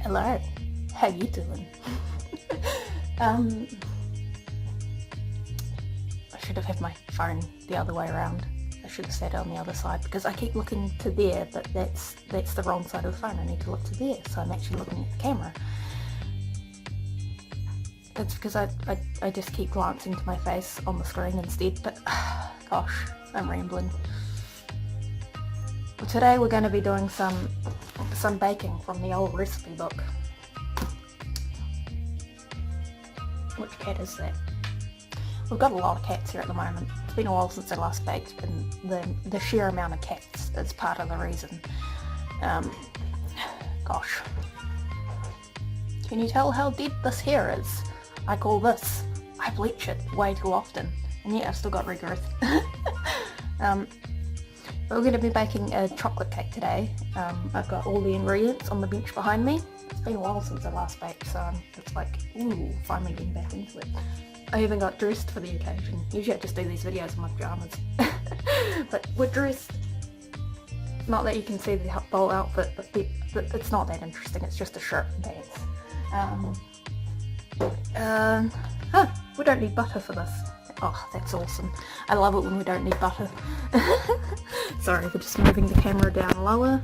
Hello, how you doing? I should have had my phone the other way around. I should have sat on the other side because I keep looking to there, but that's the wrong side of the phone. I need to look to there, so I'm actually looking at the camera. That's because I just keep glancing to my face on the screen instead, but gosh, I'm rambling. Well, today we're going to be doing some baking from the old recipe book. Which cat is that? We've got a lot of cats here at the moment. It's been a while since I last baked, and the sheer amount of cats is part of the reason. Gosh. Can you tell how dead this hair is? I call this. I bleach it way too often, and yet I've still got regrowth. We're going to be baking a chocolate cake today. I've got all the ingredients on the bench behind me. It's been a while since I last baked, so I'm just like, ooh, finally getting back into it. I even got dressed for the occasion. Usually I just do these videos in my pyjamas. But we're dressed. Not that you can see the whole outfit, but it's not that interesting. It's just a shirt and pants. We don't need butter for this. Oh, that's awesome. I love it when we don't need butter. Sorry, we're just moving the camera down lower.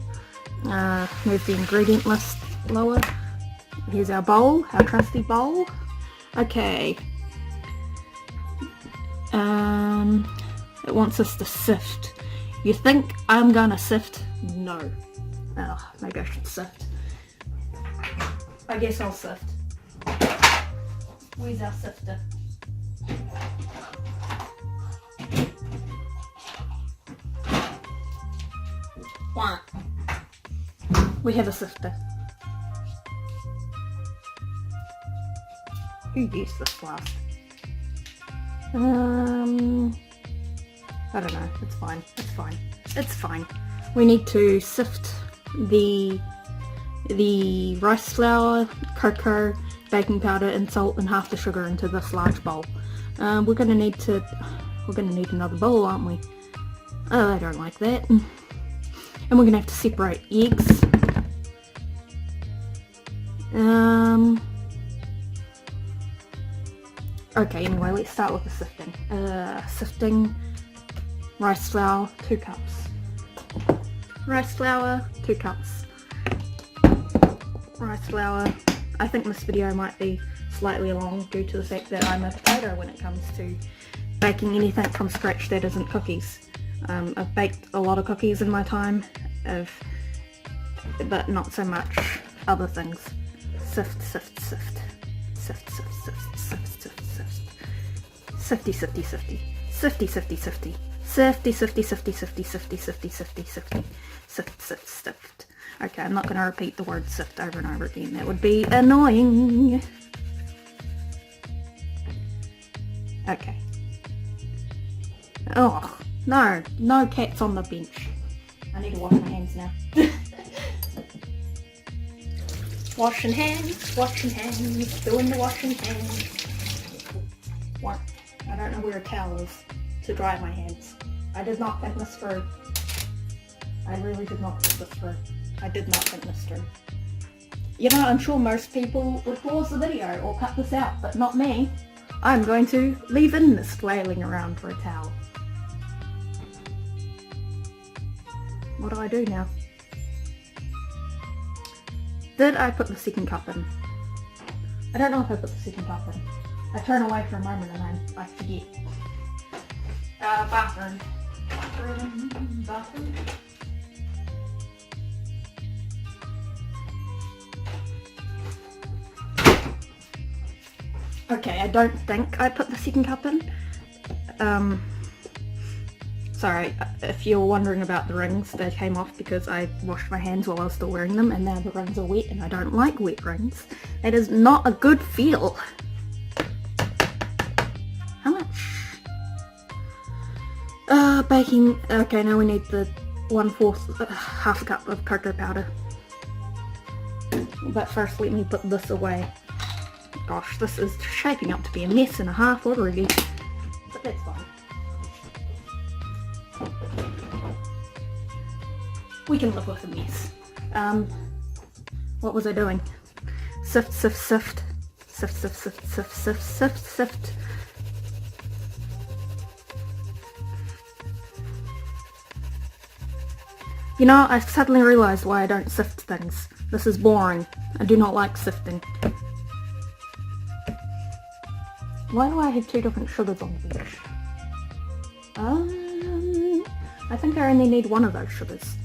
Move the ingredient list lower. Here's our bowl, our trusty bowl. Okay. It wants us to sift. You think I'm gonna sift? No. Oh, maybe I should sift. I guess I'll sift. Where's our sifter? We have a sifter. Who used this last? I don't know. It's fine. It's fine. It's fine. We need to sift the rice flour, cocoa, baking powder, and salt, and half the sugar into this large bowl. We're gonna need another bowl, aren't we? Oh, I don't like that. And we're gonna have to separate eggs. Okay, anyway, let's start with the sifting. Sifting rice flour, 2 cups. Rice flour, 2 cups. Rice flour. I think this video might be slightly long due to the fact that I'm a potato when it comes to baking anything from scratch that isn't cookies. I've baked a lot of cookies in my time, but not so much other things. Sift, sift, sift. Sift, sift, sift, sift, sift, sift. Sifty, sifty, sifty. Sifty, sifty, sifty. Sifty, sifty, sifty, sifty, sifty, sifty, sifty, sifty. Sift, sift, sift. Okay, I'm not going to repeat the word sift over and over again. That would be annoying. Okay. Oh, no cats on the bench. I need to wash my hands now. Washing hands, doing the washing hands. What? I don't know where a towel is to dry my hands. I did not think this through. I really did not think this through. I did not think this through. You know, I'm sure most people would pause the video or cut this out, but not me. I'm going to leave in this flailing around for a towel. What do I do now? Did I put the second cup in? I don't know if I put the second cup in. I turn away for a moment and I forget. Bathroom. Bathroom. Okay, I don't think I put the second cup in. Sorry, if you're wondering about the rings, they came off because I washed my hands while I was still wearing them, and now the rings are wet, and I don't like wet rings. That is not a good feel. How much? Baking. Okay, now we need the 1/4, half a cup of cocoa powder. But first, let me put this away. Gosh, this is shaping up to be a mess and a half already. But that's fine. We can live with a mess. What was I doing? Sift, sift, sift. Sift, sift, sift, sift, sift, sift, sift. You know, I suddenly realised why I don't sift things. This is boring. I do not like sifting. Why do I have 2 different sugars on the bench? I think I only need 1 of those sugars.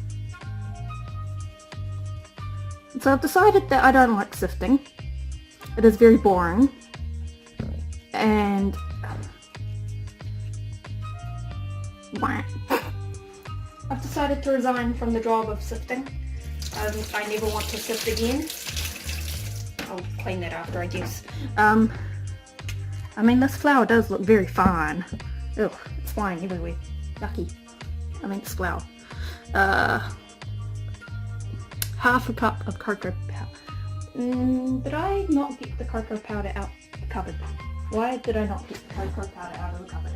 So I've decided that I don't like sifting. It is very boring. And I've decided to resign from the job of sifting. I never want to sift again. I'll clean that after, I guess. I mean, this flour does look very fine. Ugh, it's flying everywhere. Yucky. I mean, it's flour. Half a cup of cocoa powder. Did I not get the cocoa powder out of the cupboard? Why did I not get the cocoa powder out of the cupboard?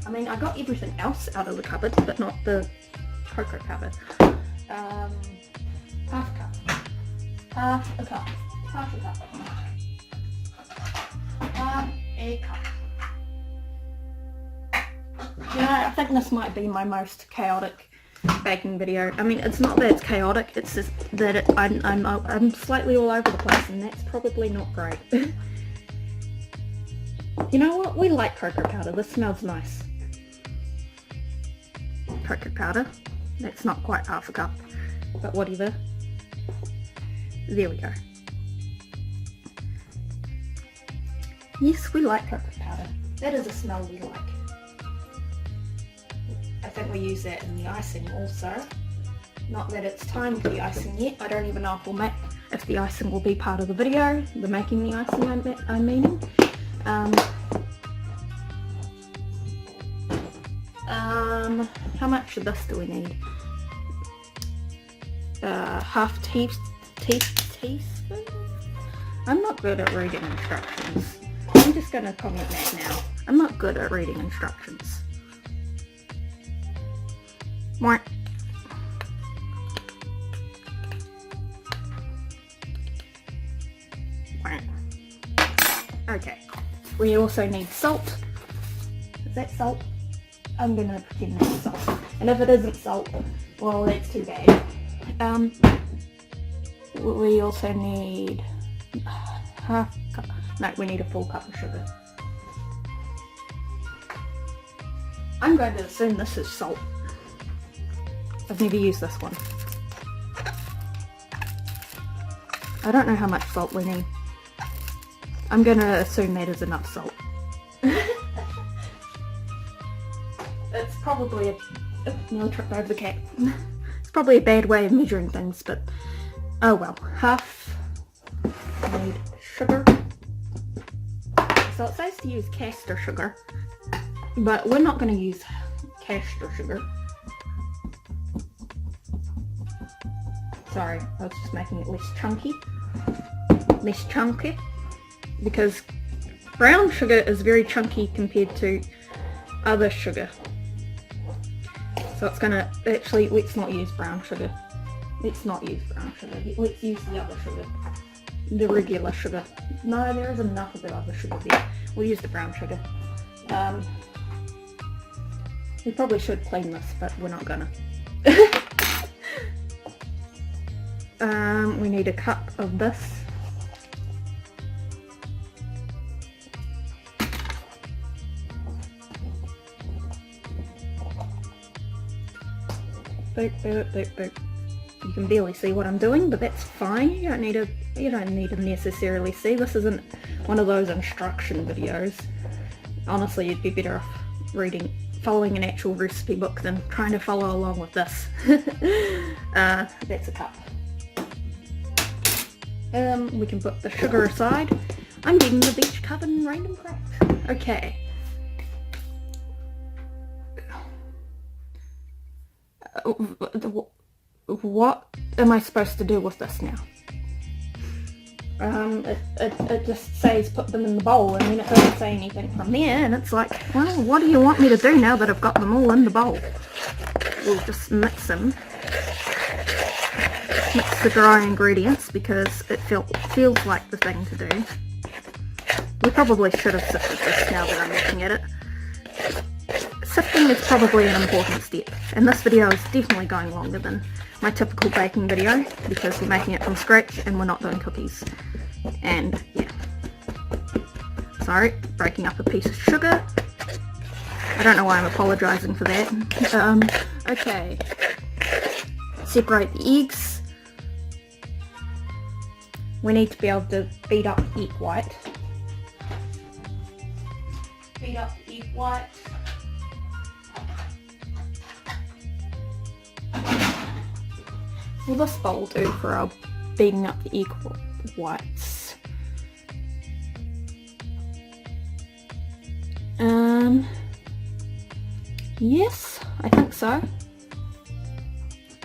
I mean, I got everything else out of the cupboard, but not the cocoa powder. Half a cup. Half a cup. Half a cup. Half a cup. You know, I think this might be my most chaotic baking video. I mean, it's not that it's chaotic, it's just that I'm slightly all over the place, and that's probably not great. You know what? We like cocoa powder. This smells nice. Cocoa powder. That's not quite half a cup, but whatever. There we go. Yes, we like cocoa powder. That is a smell we like. I think we use that in the icing also. Not that it's time for the icing yet. I don't even know if the icing will be part of the video. The making the icing I'm meaning. How much of this do we need? Half teaspoon? I'm not good at reading instructions. I'm just going to comment that now. I'm not good at reading instructions. More. Okay. We also need salt. Is that salt? I'm gonna pretend that's salt. And if it isn't salt, well, that's too bad. We also need half cup. No, we need a full cup of sugar. I'm going to assume this is salt. I've never used this one. I don't know how much salt we need. I'm going to assume that is enough salt. It's probably nearly tripped over the cat. It's probably a bad way of measuring things, but oh well. Half need sugar. So it says to use caster sugar, but we're not going to use caster sugar. Sorry, I was just making it less chunky. Less chunky. Because brown sugar is very chunky compared to other sugar. So it's gonna, actually, let's not use brown sugar. Let's not use brown sugar. Let's use the other sugar. The regular sugar. No, there isn't enough of the other sugar there. We'll use the brown sugar. We probably should clean this, but we're not gonna. We need a cup of this. Boop, boop, boop, boop. You can barely see what I'm doing, but that's fine. You don't need to necessarily see. This isn't one of those instruction videos. Honestly, you'd be better off following an actual recipe book than trying to follow along with this. That's a cup. We can put the sugar aside. I'm getting the beach covered in random crap. Okay. What am I supposed to do with this now? It just says put them in the bowl, and then it doesn't say anything from there, and it's like, well, what do you want me to do now that I've got them all in the bowl? We'll just mix them. mix the dry ingredients because it feels like the thing to do. We probably should have sifted this now that I'm looking at it. Sifting is probably an important step, and this video is definitely going longer than my typical baking video because we're making it from scratch and we're not doing cookies. And yeah. Sorry, breaking up a piece of sugar. I don't know why I'm apologising for that. Okay. Separate the eggs. We need to be able to beat up the egg white. Beat up the egg white. Well, this bowl will do for our beating up the egg whites. Yes, I think so.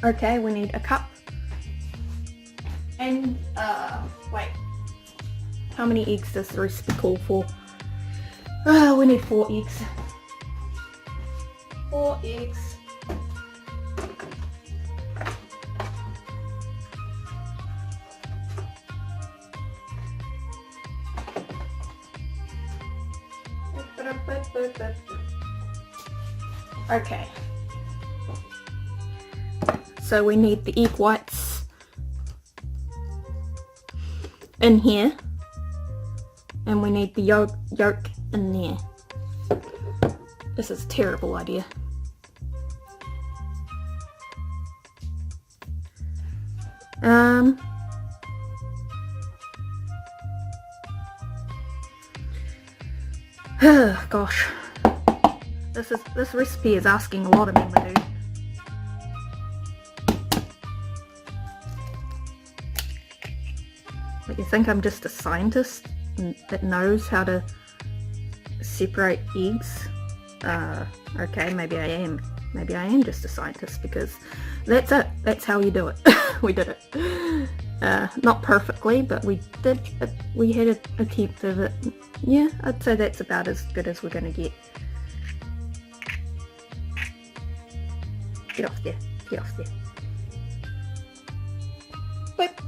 Okay, we need a cup. And, wait. How many eggs does the recipe call for? We need 4 eggs. 4 eggs. Okay. So we need the egg whites in here, and we need the yolk in there. This is a terrible idea. Gosh, this recipe is asking a lot of me, my dude. But you think I'm just a scientist that knows how to separate eggs? Okay, maybe I am. Maybe I am just a scientist because that's it. That's how you do it. We did it. Not perfectly, but we did. We had an attempt of it. Yeah, I'd say that's about as good as we're going to get. Get off there. Get off there. But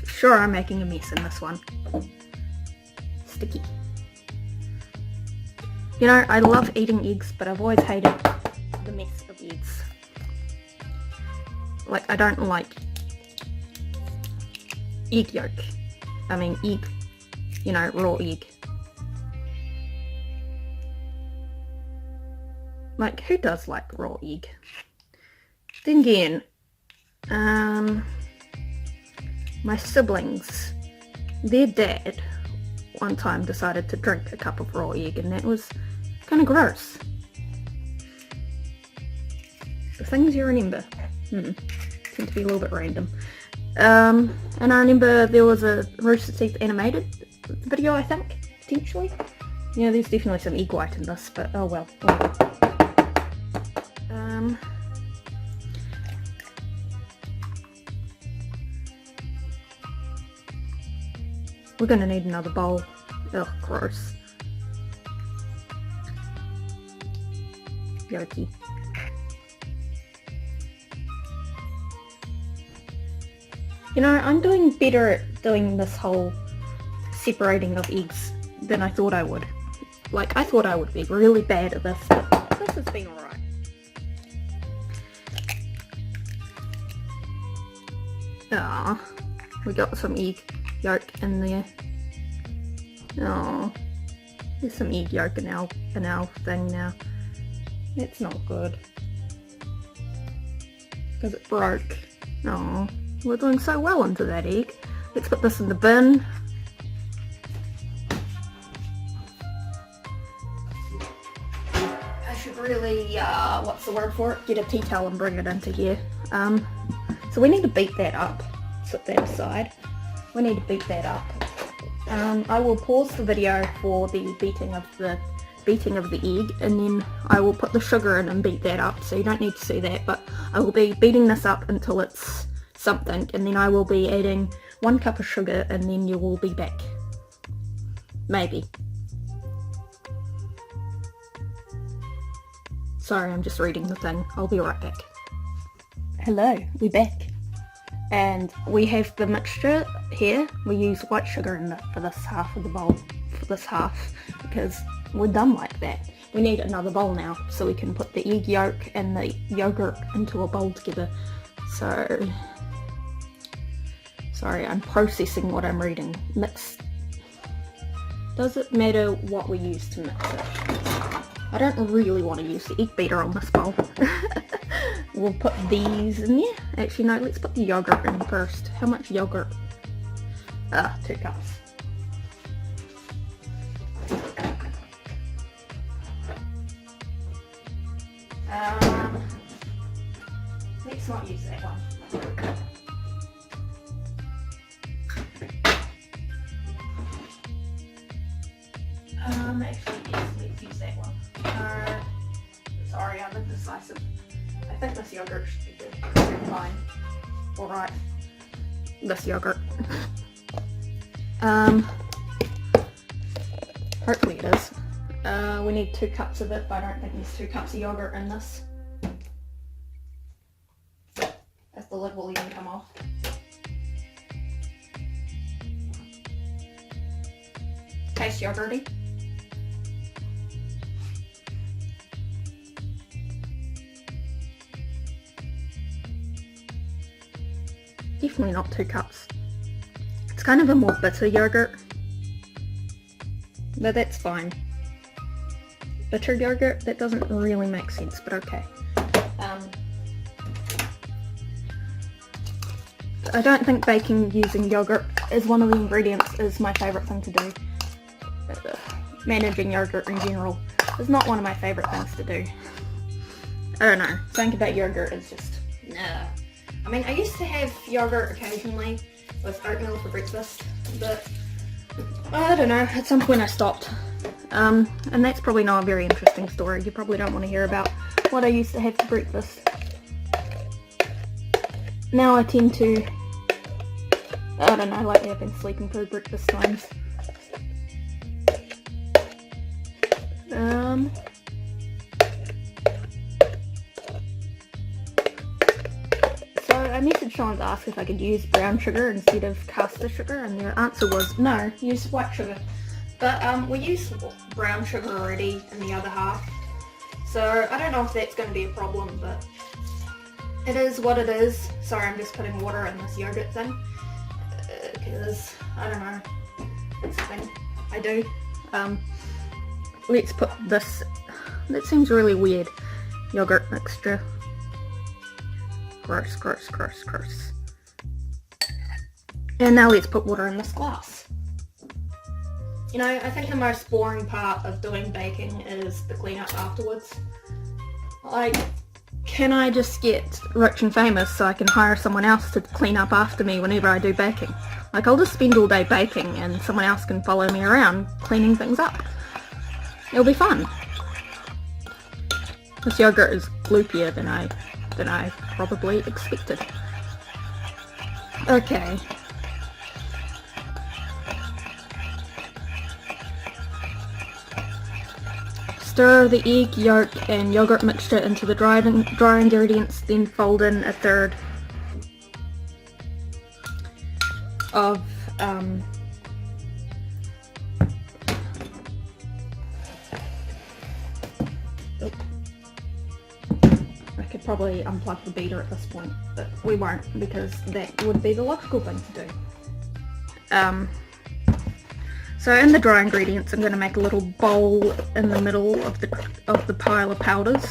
sure, I'm making a mess in this one. Sticky. You know, I love eating eggs, but I've always hated the mess of eggs. Like, I don't like egg yolk. I mean, egg, you know, raw egg. Like, who does like raw egg? Then again, my siblings, their dad one time decided to drink a cup of raw egg, and that was kind of gross. The things you remember tend to be a little bit random. And I remember there was a Rooster Teeth animated video, I think, potentially. Yeah, there's definitely some egg white in this, but oh well. We're gonna need another bowl. Ugh, gross. Yucky. You know, I'm doing better at doing this whole separating of eggs than I thought I would. Like, I thought I would be really bad at this, but this has been alright. Ah, we got some egg yolk in there. Oh, there's some egg yolk in our thing now. It's not good because it broke. Oh, we're doing so well into that egg. Let's put this in the bin. I should really, what's the word for it? Get a tea towel and bring it into here. So we need to beat that up. Set that aside. We need to beat that up. I will pause the video for the beating of the egg, and then I will put the sugar in and beat that up, so you don't need to see that, but I will be beating this up until it's something, and then I will be adding 1 cup of sugar, and then you will be back. Maybe. Sorry, I'm just reading the thing. I'll be right back. Hello, we're back. And we have the mixture here. We use white sugar in it for this half of the bowl, because we're done like that. We need another bowl now, so we can put the egg yolk and the yogurt into a bowl together. So, sorry, I'm processing what I'm reading. Mix. Does it matter what we use to mix it? I don't really want to use the egg beater on this bowl. We'll put these in there. Actually, no, let's put the yogurt in first. How much yogurt? 2 cups. Let's not use that one. Actually, yes, let's use that one. Sorry, I'm indecisive. I think this yogurt should be good. Fine. Alright. This yogurt. Hopefully it is. We need 2 cups of it, but I don't think there's 2 cups of yogurt in this. If the lid will even come off. Tastes yogurty. Definitely not 2 cups. It's kind of a more bitter yogurt. But that's fine. Bitter yogurt? That doesn't really make sense, but okay. I don't think baking using yogurt as one of the ingredients is my favourite thing to do. Managing yogurt in general is not one of my favourite things to do. I don't know. Something about yogurt is just... nah. I mean, I used to have yogurt occasionally with oatmeal for breakfast, but I don't know, at some point I stopped. And that's probably not a very interesting story. You probably don't want to hear about what I used to have for breakfast. Now I tend to, I don't know, lately I've been sleeping through breakfast times. I messaged Sean to ask if I could use brown sugar instead of caster sugar, and their answer was no, use white sugar. But we use brown sugar already in the other half, so I don't know if that's going to be a problem, but it is what it is. Sorry, I'm just putting water in this yogurt thing, because, I don't know, it's a thing I do. Let's put this, that seems really weird, yogurt mixture. Gross, gross, gross, gross. And now let's put water in this glass. You know, I think the most boring part of doing baking is the cleanup afterwards. Like, can I just get rich and famous so I can hire someone else to clean up after me whenever I do baking? Like, I'll just spend all day baking and someone else can follow me around cleaning things up. It'll be fun. This yogurt is gloopier than I probably expected. Okay. Stir the egg, yolk and yogurt mixture into the dry ingredients, then fold in a third of probably unplug the beater at this point, but we won't, because that would be the logical thing to do. So in the dry ingredients, I'm going to make a little bowl in the middle of the pile of powders,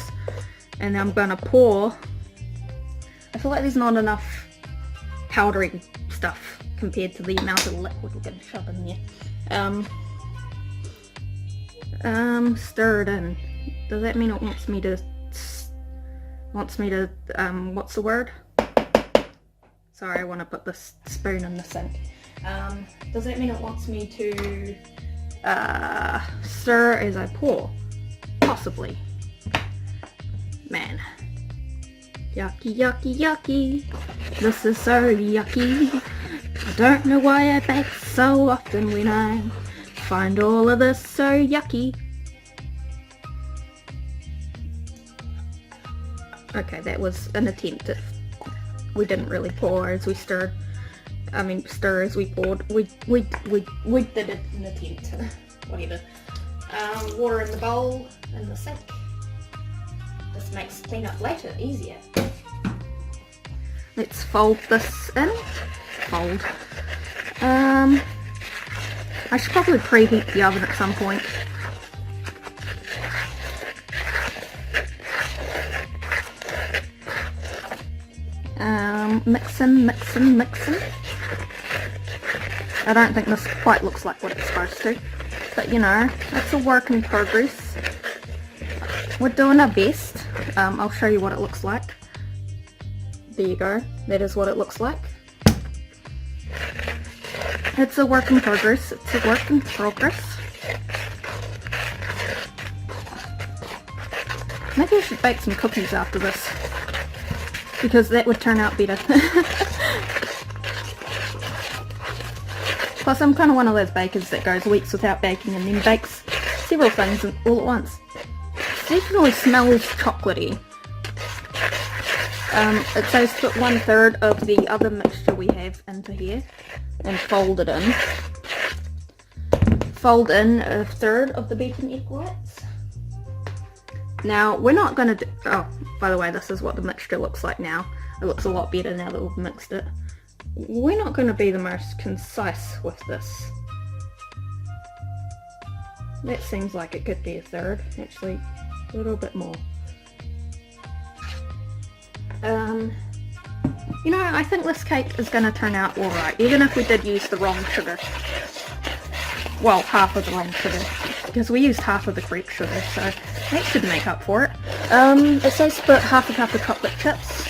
and then I'm going to pour. I feel like there's not enough powdery stuff compared to the amount of liquid we're going to shove in there. Stir it in. Does that mean it wants me to what's the word? Sorry, I want to put this spoon in the sink. Does that mean it wants me to stir as I pour? Possibly. Man. Yucky, yucky, yucky. This is so yucky. I don't know why I bake so often when I find all of this so yucky. Okay, that was an attempt at we didn't really pour as we stirred. I mean, stir as we poured. We did it in the tent. Whatever. Water in the bowl, in the sink. This makes cleanup later easier. Let's fold this in. Fold. I should probably preheat the oven at some point. Mixing. I don't think this quite looks like what it's supposed to, but you know, it's a work in progress. We're doing our best. I'll show you what it looks like. There you go. That is what it looks like. It's a work in progress. It's a work in progress. Maybe I should bake some cookies after this, because that would turn out better. Plus I'm kind of one of those bakers that goes weeks without baking and then bakes several things all at once. It definitely smells chocolatey. It says put 1/3 of the other mixture we have into here and fold it in. Fold in 1/3 of the beaten egg whites. Now we're not going to do, oh, by the way, this is what the mixture looks like now. It looks a lot better now that we've mixed it. We're not going to be the most concise with this. That seems like it could be 1/3, actually a little bit more. You know, I think this cake is going to turn out alright, even if we did use the wrong sugar. Well, half of the wrong sugar, because we used half of the correct sugar, so that should make up for it. It says put half a cup of chocolate chips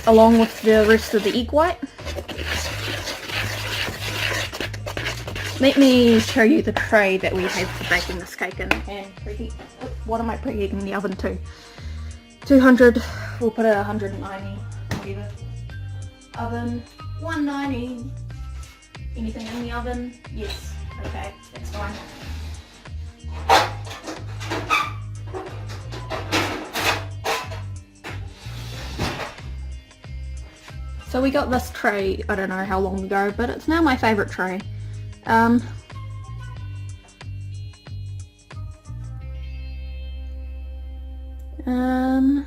along with the rest of the egg white. Let me show you the tray that we have for baking this cake in, and preheat. What am I preheating the oven to? 200, we'll put it 190, whatever. Oven, 190. Anything in the oven? Yes. Okay, that's fine. So we got this tray, I don't know how long ago, but it's now my favourite tray.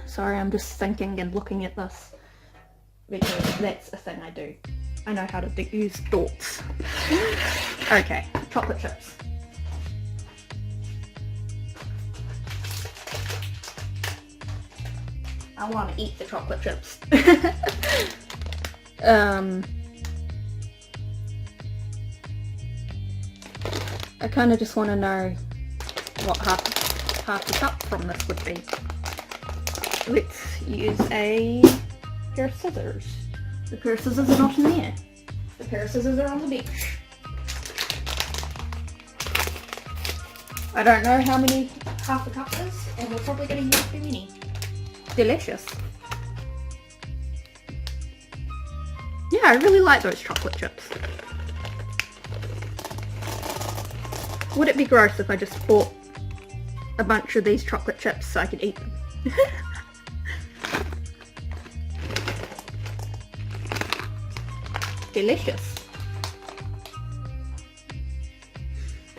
Sorry, I'm just thinking and looking at this, because that's a thing I do. I know how to use thoughts. Okay, chocolate chips. I want to eat the chocolate chips. I kind of just want to know what half the cup from this would be. Let's use a pair of scissors. The pair of scissors are not in there. The pair of scissors are on the beach. I don't know how many half a cup is, and we're probably going to use too many. Delicious. Yeah, I really like those chocolate chips. Would it be gross if I just bought a bunch of these chocolate chips so I could eat them? Delicious.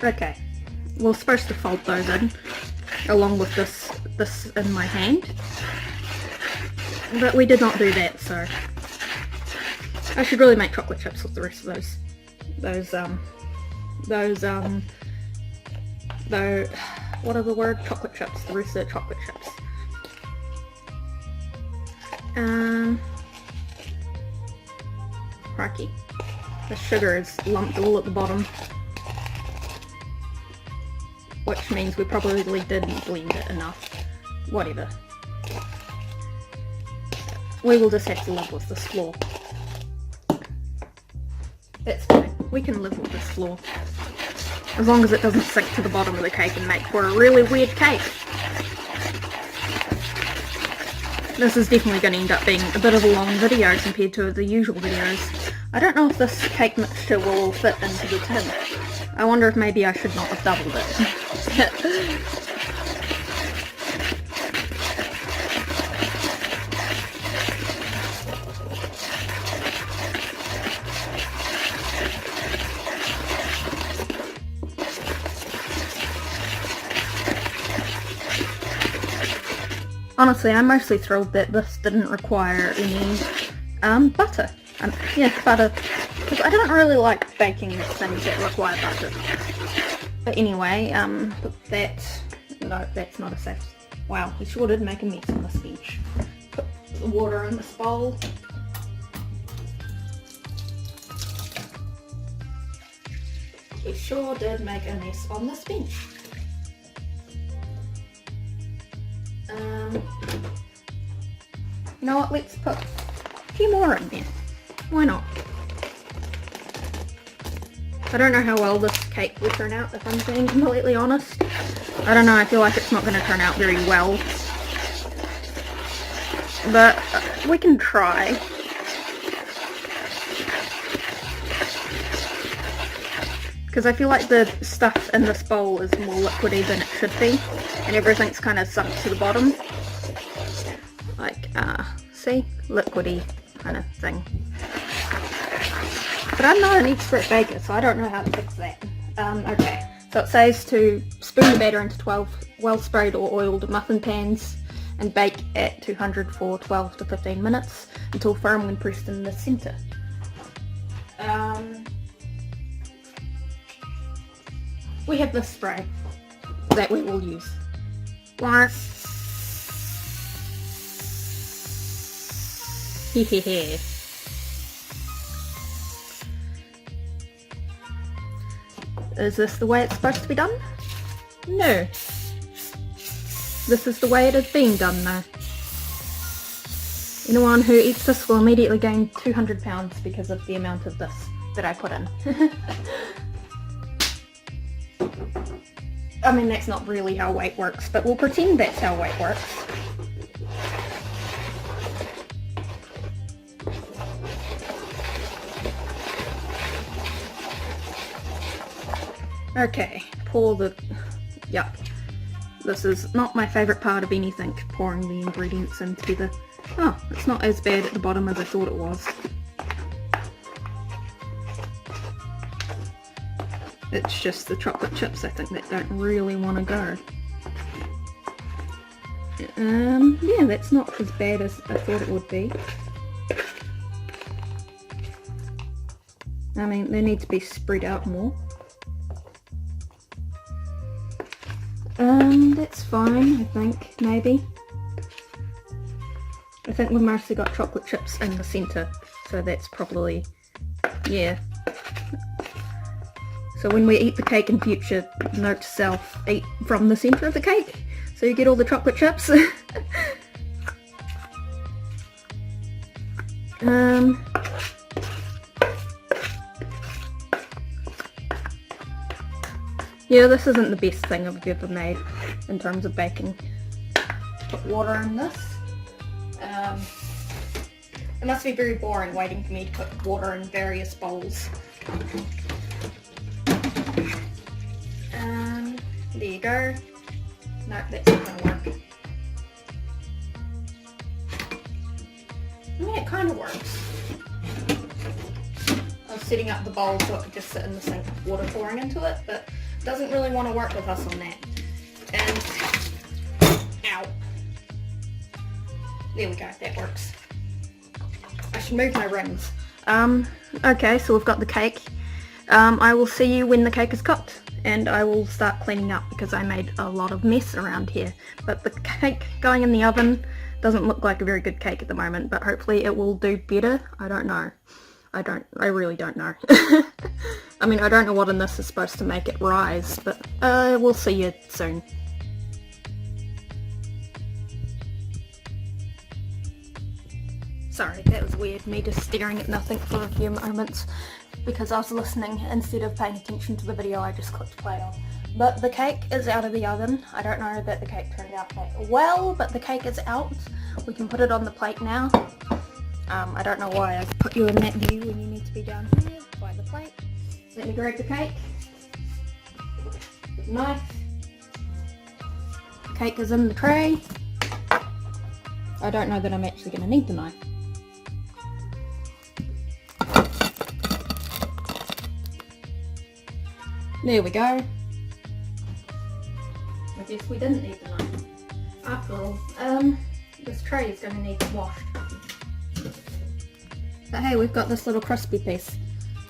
Okay, we're supposed to fold those in along with this in my hand, but we did not do that, so I should really make chocolate chips with the rest of those what are the word? Chocolate chips, the rest of the chocolate chips. Crikey. The sugar is lumped all at the bottom, which means we probably didn't blend it enough. Whatever. We will just have to live with this floor. That's fine. We can live with this floor. As long as it doesn't sink to the bottom of the cake and make for a really weird cake. This is definitely going to end up being a bit of a long video compared to the usual videos. I don't know if this cake mixture will all fit into the tin. I wonder if maybe I should not have doubled it. Honestly, I'm mostly thrilled that this didn't require any butter. Yeah, butter, because I don't really like baking things that require butter. But anyway, no, that's not a safe. Wow, we sure did make a mess on this bench. Put the water in this bowl. We sure did make a mess on this bench. You know what, let's put a few more in there. Why not? I don't know how well this cake will turn out, if I'm being completely honest. I don't know, I feel like it's not going to turn out very well. But we can try. Because I feel like the stuff in this bowl is more liquidy than it should be. And everything's kind of sunk to the bottom. Like, see? Liquidy kind of thing. But I'm not an expert baker, so I don't know how to fix that. Okay, so it says to spoon the batter into 12 well-sprayed or oiled muffin pans and bake at 200 for 12 to 15 minutes until firm when pressed in the centre. We have this spray that we will use. Hehehe. Is this the way it's supposed to be done? No. This is the way it has been done though. Anyone who eats this will immediately gain 200 pounds because of the amount of this that I put in. I mean, that's not really how weight works, but we'll pretend that's how weight works. Okay, pour the... Yup. This is not my favourite part of anything, pouring the ingredients in together. Oh, it's not as bad at the bottom as I thought it was. It's just the chocolate chips, I think, that don't really want to go. Yeah, that's not as bad as I thought it would be. I mean, they need to be spread out more. That's fine, I think, maybe. I think we've mostly got chocolate chips in the centre, so that's probably, yeah. So when we eat the cake in future, note to self, eat from the centre of the cake, so you get all the chocolate chips. Yeah, this isn't the best thing I've ever made in terms of baking. Put water in this. It must be very boring waiting for me to put water in various bowls. There you go. No, that's not going to work. I mean, it kind of works. I was setting up the bowl so it could just sit in the sink with water pouring into it, but it doesn't really want to work with us on that. And, ow. There we go, that works. I should move my rings. Okay, so we've got the cake. I will see you when the cake is cooked, and I will start cleaning up because I made a lot of mess around here. But the cake going in the oven doesn't look like a very good cake at the moment, but hopefully it will do better. I don't know. I really don't know. I mean, I don't know what in this is supposed to make it rise, but we'll see you soon. Sorry, that was weird, me just staring at nothing for a few moments because I was listening instead of paying attention to the video I just clicked play on. But the cake is out of the oven. I don't know that the cake turned out that well, but the cake is out. We can put it on the plate now. I don't know why I put you in that view when you need to be down here by the plate. Let me grab the cake. Knife. The cake is in the tray. I don't know that I'm actually going to need the knife. There we go. I guess we didn't need the knife. after all, this tray is going to need washed. But hey, we've got this little crispy piece.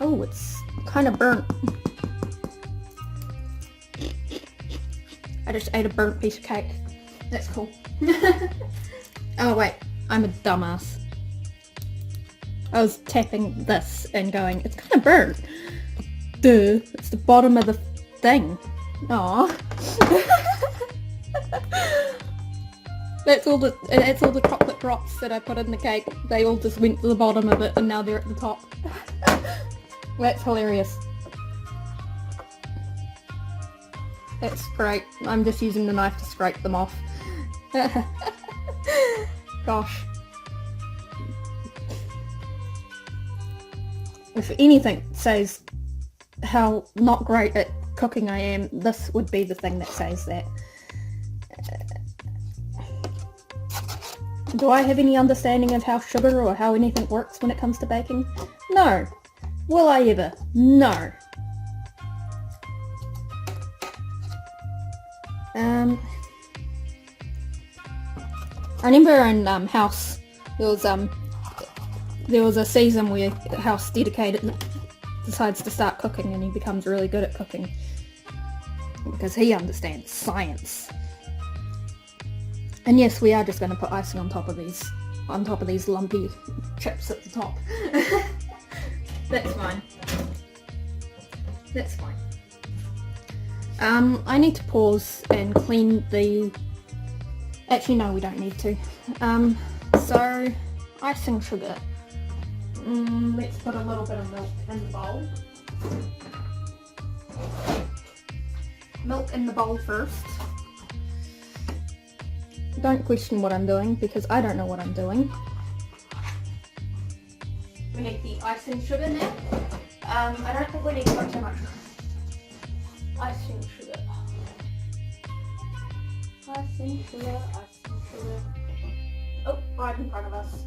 Oh, it's kind of burnt. I just ate a burnt piece of cake. That's cool. Oh wait, I'm a dumbass. I was tapping this and going, it's kind of burnt. Duh, it's the bottom of the thing. Aww. That's all the chocolate drops that I put in the cake. They all just went to the bottom of it and now they're at the top. That's hilarious. That's great. I'm just using the knife to scrape them off. Gosh. If anything says how not great at cooking I am, this would be the thing that says that. Do I have any understanding of how sugar or how anything works when it comes to baking? No. Will I ever? No. I remember in House, there was a season where House dedicated decides to start cooking and he becomes really good at cooking because he understands science. And yes, we are just going to put icing on top of these lumpy chips at the top. That's fine. That's fine. I need to pause and clean the... Actually, no, we don't need to. So, icing sugar. Let's put a little bit of milk in the bowl. Milk in the bowl first. Don't question what I'm doing, because I don't know what I'm doing. We need the icing sugar now. I don't think we need quite so much icing sugar. Icing sugar, icing sugar. Oh, right in front of us.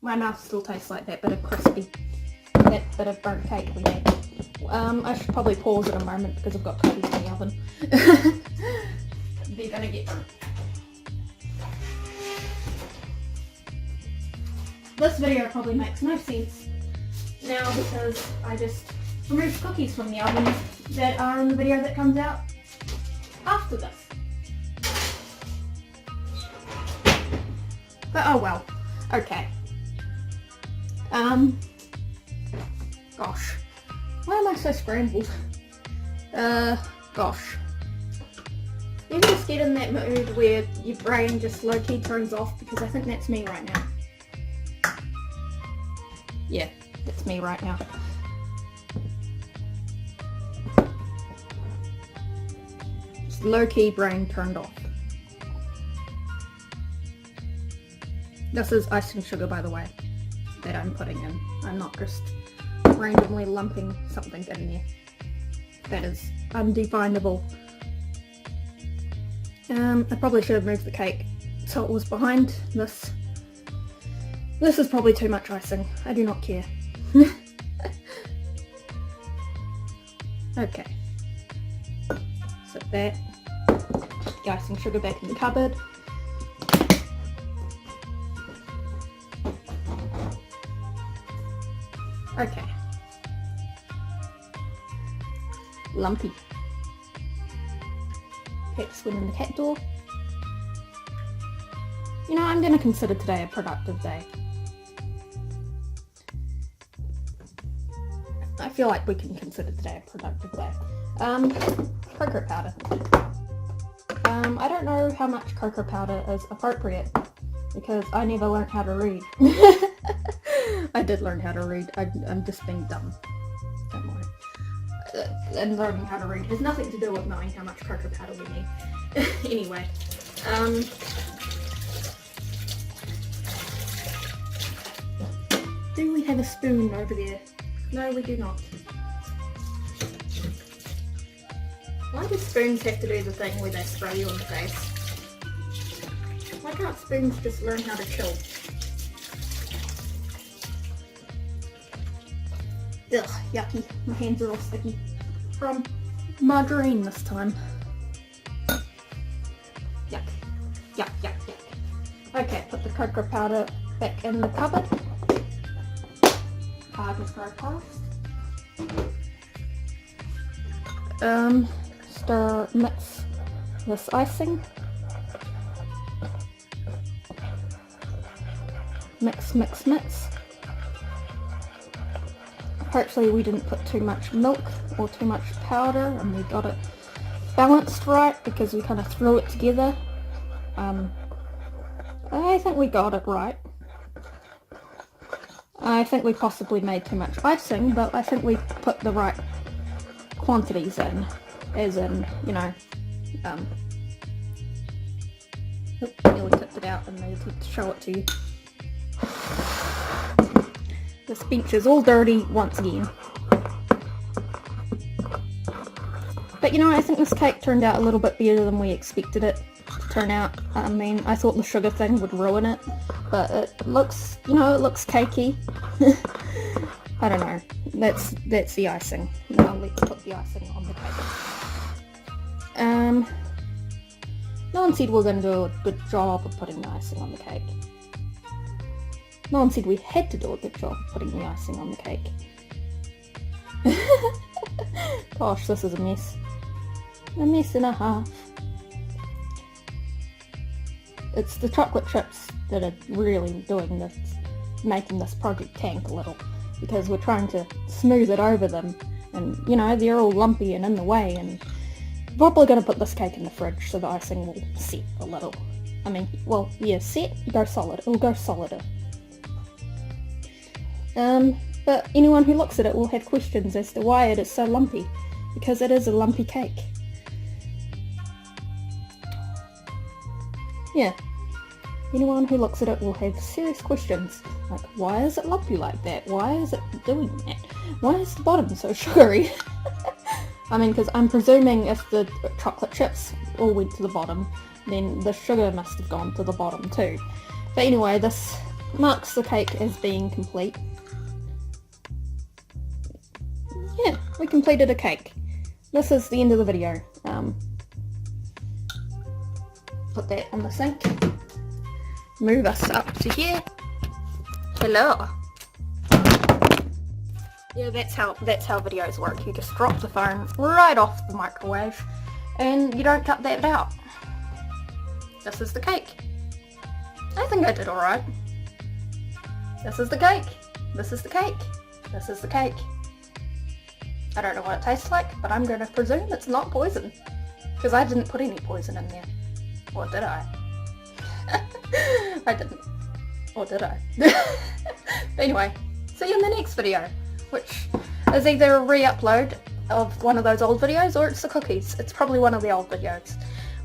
My mouth still tastes like that bit of crispy, that bit of burnt cake we made. I should probably pause in a moment because I've got cookies in the oven. They're gonna get burnt. This video probably makes no sense now because I just removed cookies from the oven that are in the video that comes out after this. But oh well. Okay. Gosh. Why am I so scrambled? Gosh. You just get in that mood where your brain just low-key turns off, because I think that's me right now. Yeah, that's me right now. Just low-key brain turned off. This is icing sugar, by the way, that I'm putting in. I'm not just randomly lumping something in there. That is undefinable. I probably should have moved the cake so it was behind this. This is probably too much icing. I do not care. Okay. So that. The icing sugar back in the cupboard. Okay. Lumpy. Cat swimming the cat door. You know, I'm going to consider today a productive day. I feel like we can consider today a productive day. Cocoa powder. I don't know how much cocoa powder is appropriate because I never learned how to read. I did learn how to read. I'm just being dumb. Don't worry. And learning how to read has nothing to do with knowing how much cocoa powder we need. Anyway. Do we have a spoon over there? No, we do not. Why do spoons have to do the thing where they spray you in the face? Why can't spoons just learn how to chill? Ugh, yucky. My hands are all sticky from margarine this time. Yuck. Yuck, yuck, yuck. Okay, put the cocoa powder back in the cupboard. Just go past. Mix this icing. Mix, mix, mix. Hopefully we didn't put too much milk or too much powder and we got it balanced right because we kind of threw it together. I think we got it right. I think we possibly made too much icing, but I think we put the right quantities in, as in, you know, nearly tipped it out and needed to show it to you. This bench is all dirty once again. But you know, I think this cake turned out a little bit better than we expected it to turn out. I mean, I thought the sugar thing would ruin it, but it looks, you know, it looks cakey. I don't know. That's the icing. Now let's put the icing on the cake. No one said we're going to do a good job of putting the icing on the cake. No one said we had to do a good job of putting the icing on the cake. Gosh, this is a mess. A mess and a half. It's the chocolate chips that are really doing this, making this project tank a little, because we're trying to smooth it over them, and you know, they're all lumpy and in the way, and probably going to put this cake in the fridge so the icing will set a little. I mean, well, yeah, set, go solid, it'll go solider. But anyone who looks at it will have questions as to why it is so lumpy, because it is a lumpy cake. Yeah, anyone who looks at it will have serious questions, like why is it lumpy like that? Why is it doing that? Why is the bottom so sugary? I mean, because I'm presuming if the chocolate chips all went to the bottom, then the sugar must have gone to the bottom too. But anyway, this marks the cake as being complete. Yeah, we completed a cake. This is the end of the video. Put that on the sink. Move us up to here. Hello. Yeah, that's how videos work. You just drop the phone right off the microwave and you don't cut that out. This is the cake. I think I did alright. This is the cake. This is the cake. This is the cake. I don't know what it tastes like, but I'm going to presume it's not poison. Because I didn't put any poison in there. Or did I? I didn't. Or did I? Anyway, see you in the next video, which is either a re-upload of one of those old videos or it's the cookies. It's probably one of the old videos,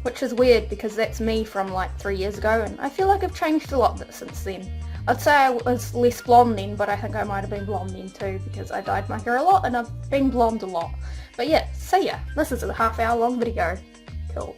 which is weird because that's me from like 3 years ago, and I feel like I've changed a lot since then. I'd say I was less blonde then, but I think I might have been blonde then too because I dyed my hair a lot and I've been blonde a lot. But yeah, see ya. This is a half-hour long video. Cool.